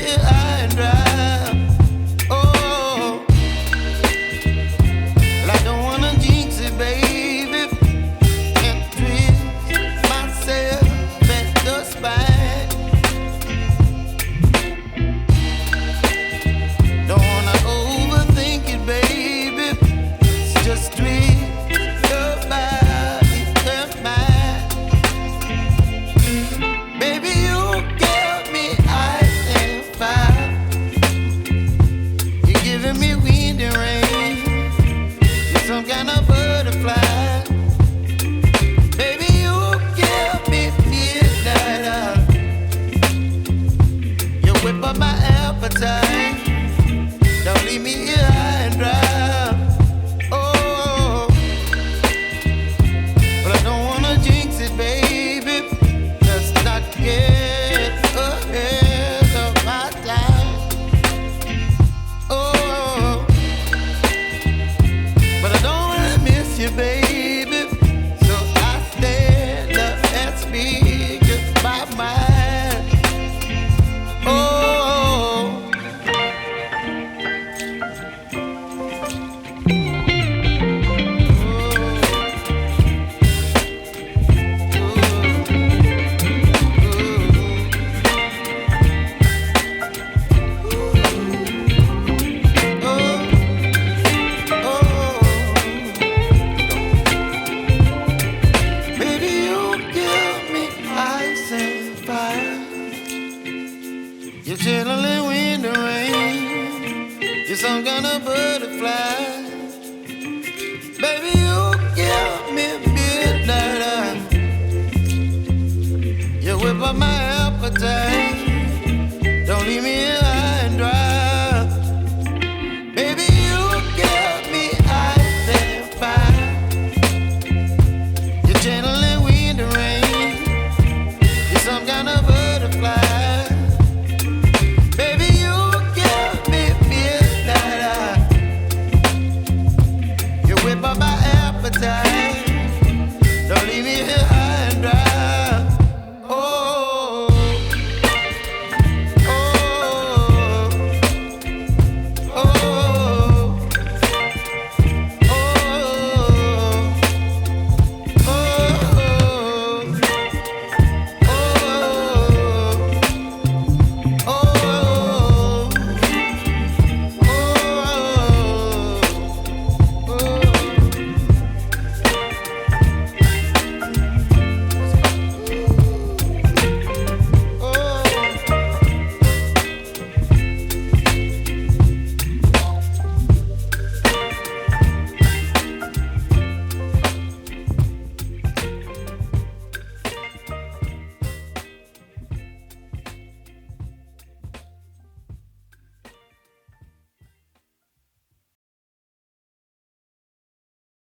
here high and dry. Oh, well, I don't wanna jinx it, baby, and twist myself at the spine. Don't wanna overthink it, baby. It's just twist your body and mine. Baby, you give me ice and fire. You're giving me wind and rain. You're some kind of butterfly. Baby, you give me midnight. You whip up my appetite. Don't leave me here high and dry. Oh, but I don't wanna jinx it, baby. Let's not get ahead of my time. Oh, but I don't wanna miss you, baby. So I stand up and speak my mind. Oh. Baby, you give me ice and fire. You're chilling wind and rain. You're some kind of butterfly. Baby, you give me midnight. You whip up my appetite.